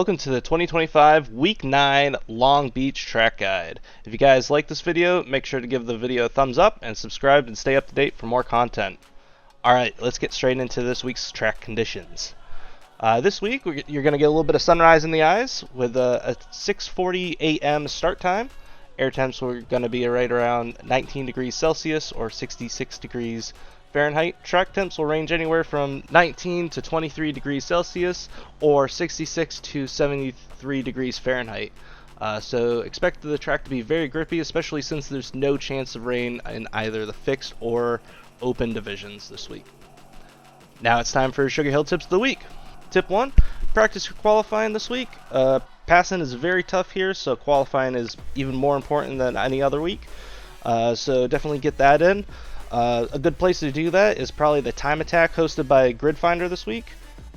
welcome to the 2025 Week 9 Long Beach Track Guide. If you guys like this video, make sure to give the video a thumbs up and subscribe and stay up to date for more content. Alright, let's get straight into this week's track conditions. This week, you're going to get a little bit of sunrise in the eyes with a 6:40 a.m. start time. Air temps are going to be right around 19 degrees Celsius or 66 degrees Fahrenheit. Track temps will range anywhere from 19 to 23 degrees Celsius or 66 to 73 degrees Fahrenheit. So expect the track to be very grippy, especially since there's no chance of rain in either the fixed or open divisions this week. Now it's time for Sugar Hill Tips of the Week. Tip 1, practice your qualifying this week. Passing is very tough here, so qualifying is even more important than any other week. So definitely get that in. A good place to do that is probably the Time Attack hosted by GridFinder this week.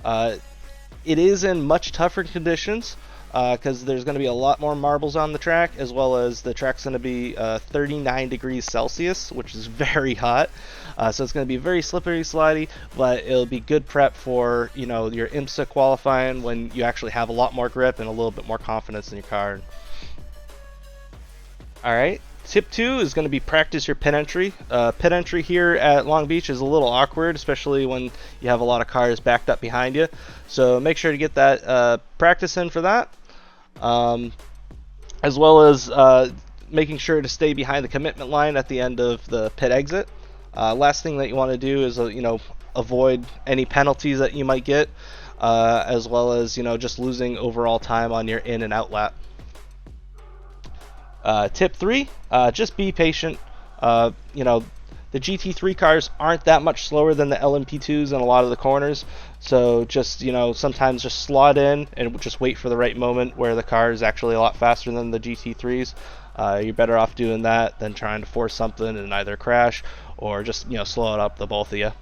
It is in much tougher conditions because there's going to be a lot more marbles on the track, as well as the track's going to be 39 degrees Celsius, which is very hot. So it's going to be very slippery, slidey, but it'll be good prep for your IMSA qualifying when you actually have a lot more grip and a little bit more confidence in your car. All right. Tip 2 is going to be practice your pit entry. Pit entry here at Long Beach is a little awkward, especially when you have a lot of cars backed up behind you. So make sure to get that practice in for that, as well as making sure to stay behind the commitment line at the end of the pit exit. Last thing that you want to do is avoid any penalties that you might get, as well as just losing overall time on your in and out lap. Tip 3, just be patient. The GT3 cars aren't that much slower than the LMP2s in a lot of the corners, so just sometimes just slot in and just wait for the right moment where the car is actually a lot faster than the GT3s. You're better off doing that than trying to force something and either crash or just slow it up, the both of you.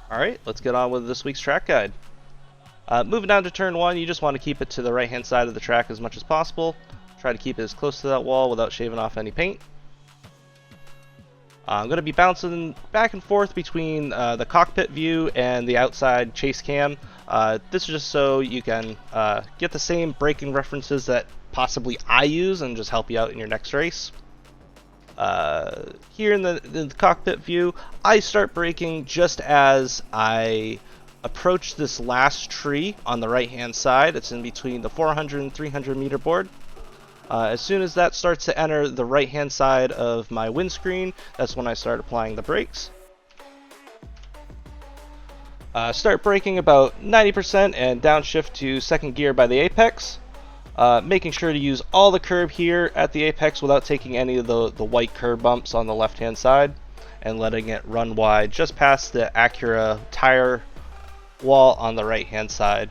Alright, let's get on with this week's track guide. Moving down to turn 1, you just want to keep it to the right hand side of the track as much as possible. Try to keep it as close to that wall without shaving off any paint. I'm going to be bouncing back and forth between the cockpit view and the outside chase cam. This is just so you can get the same braking references that possibly I use and just help you out in your next race. Here in the cockpit view, I start braking just as I approach this last tree on the right hand side. It's in between the 400 and 300 meter board. As soon as that starts to enter the right hand side of my windscreen, that's when I start applying the brakes. Start braking about 90% and downshift to second gear by the apex. Making sure to use all the curb here at the apex without taking any of the white curb bumps on the left hand side, and letting it run wide just past the Acura tire wall on the right hand side,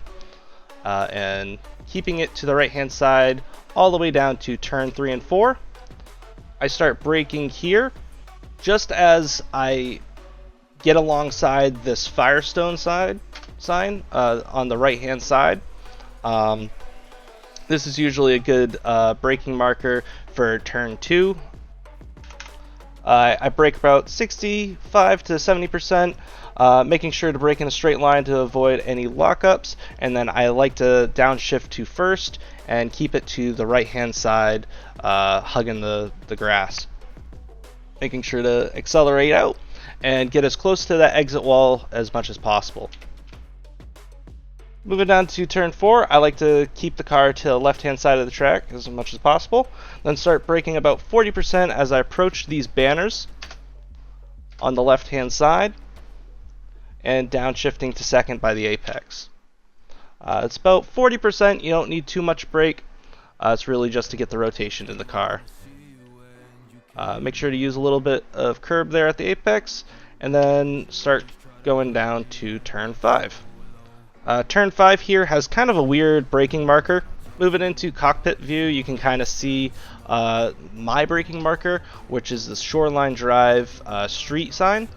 and keeping it to the right hand side all the way down to turn 3 and 4. I start braking here just as I get alongside this Firestone sign on the right hand side. This is usually a good braking marker for turn 2. I brake about 65 to 70%, making sure to brake in a straight line to avoid any lockups, and then I like to downshift to first and keep it to the right hand side, hugging the grass. Making sure to accelerate out and get as close to that exit wall as much as possible. Moving down to turn 4, I like to keep the car to the left hand side of the track as much as possible, then start braking about 40% as I approach these banners on the left hand side, and downshifting to second by the apex. It's about 40%, you don't need too much brake, it's really just to get the rotation in the car. Make sure to use a little bit of curb there at the apex, and then start going down to turn 5. Turn 5 here has kind of a weird braking marker. Moving into cockpit view, you can kind of see my braking marker, which is the Shoreline Drive street sign.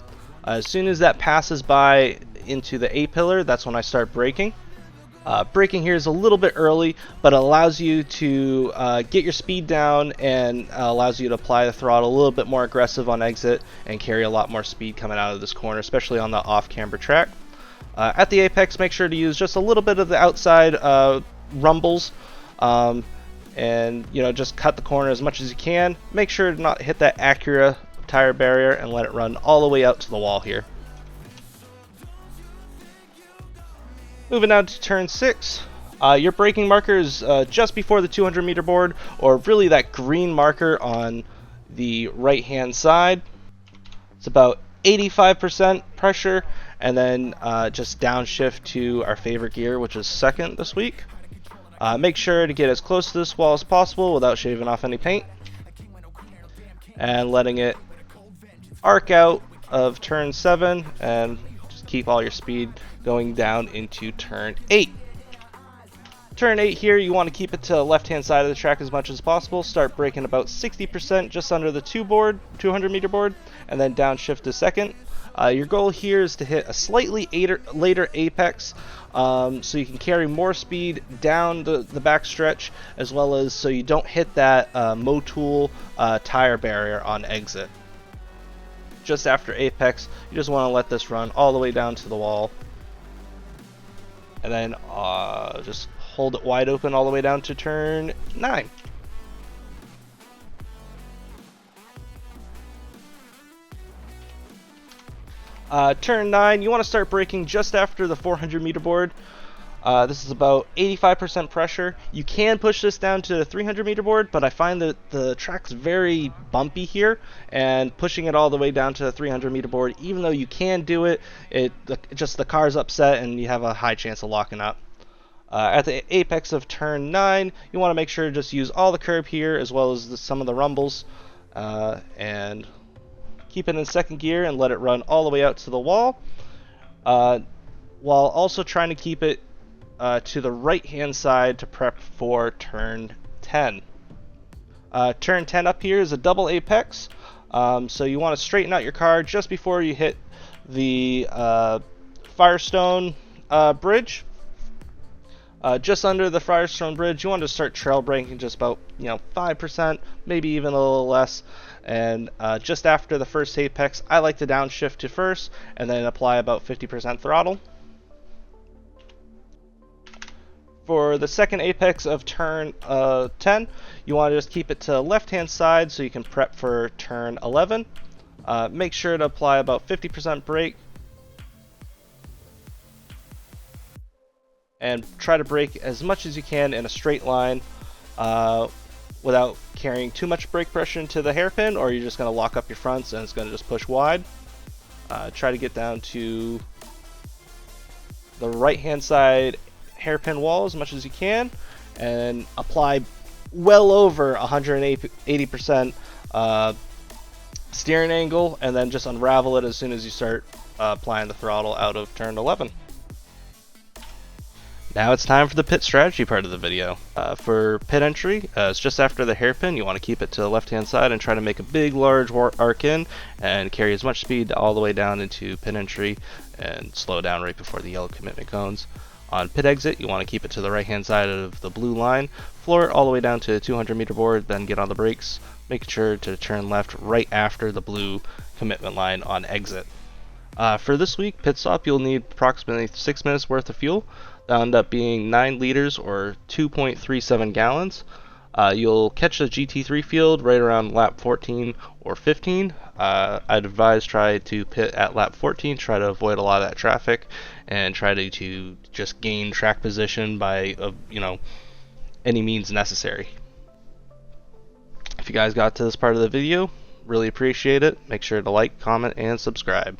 As soon as that passes by into the A-pillar, that's when I start braking. Braking here is a little bit early, but it allows you to get your speed down and allows you to apply the throttle a little bit more aggressive on exit and carry a lot more speed coming out of this corner, especially on the off-camber track. At the apex, make sure to use just a little bit of the outside rumbles, and just cut the corner as much as you can. Make sure to not hit that Acura tire barrier and let it run all the way out to the wall here. Moving on to turn 6. Your braking marker is just before the 200 meter board, or really that green marker on the right hand side. It's about 85% pressure, and then just downshift to our favorite gear, which is second this week. Make sure to get as close to this wall as possible without shaving off any paint, and letting it arc out of turn 7, and just keep all your speed going down into turn 8. Turn 8 here, you want to keep it to the left hand side of the track as much as possible. Start braking about 60% just under the 200 meter board, and then downshift to second. Your goal here is to hit a slightly later apex, so you can carry more speed down the backstretch, as well as so you don't hit that Motul tire barrier on exit. Just after apex, you just want to let this run all the way down to the wall, and then just hold it wide open all the way down to turn 9. Turn 9, you want to start braking just after the 400 meter board. This is about 85% pressure. You can push this down to the 300 meter board, but I find that the track's very bumpy here, and pushing it all the way down to the 300 meter board, even though you can do it, just the car's upset and you have a high chance of locking up. At the apex of turn 9, you want to make sure to just use all the curb here, as well as some of the rumbles, and keep it in second gear and let it run all the way out to the wall, while also trying to keep it to the right hand side to prep for turn 10. Turn 10 up here is a double apex, so you want to straighten out your car just before you hit the Firestone bridge. Just under the Firestone bridge, you want to start trail braking just about 5%, maybe even a little less. And just after the first apex, I like to downshift to first and then apply about 50% throttle. For the second apex of turn 10, you want to just keep it to the left hand side so you can prep for turn 11. Make sure to apply about 50% brake, and try to brake as much as you can in a straight line without carrying too much brake pressure into the hairpin, or you're just going to lock up your fronts and it's going to just push wide. Try to get down to the right hand side hairpin wall as much as you can, and apply well over 180% steering angle, and then just unravel it as soon as you start applying the throttle out of turn 11. Now it's time for the pit strategy part of the video. For pit entry, it's just after the hairpin. You want to keep it to the left hand side and try to make a big large arc in and carry as much speed all the way down into pit entry and slow down right before the yellow commitment cones. On pit exit, you want to keep it to the right hand side of the blue line, floor it all the way down to the 200 meter board, then get on the brakes, making sure to turn left right after the blue commitment line on exit. For this week pit stop, you'll need approximately 6 minutes worth of fuel. That'll end up being 9 liters or 2.37 gallons. You'll catch the GT3 field right around lap 14 or 15. I'd advise try to pit at lap 14, try to avoid a lot of that traffic, and try to just gain track position by any means necessary. If you guys got to this part of the video, really appreciate it. Make sure to like, comment, and subscribe.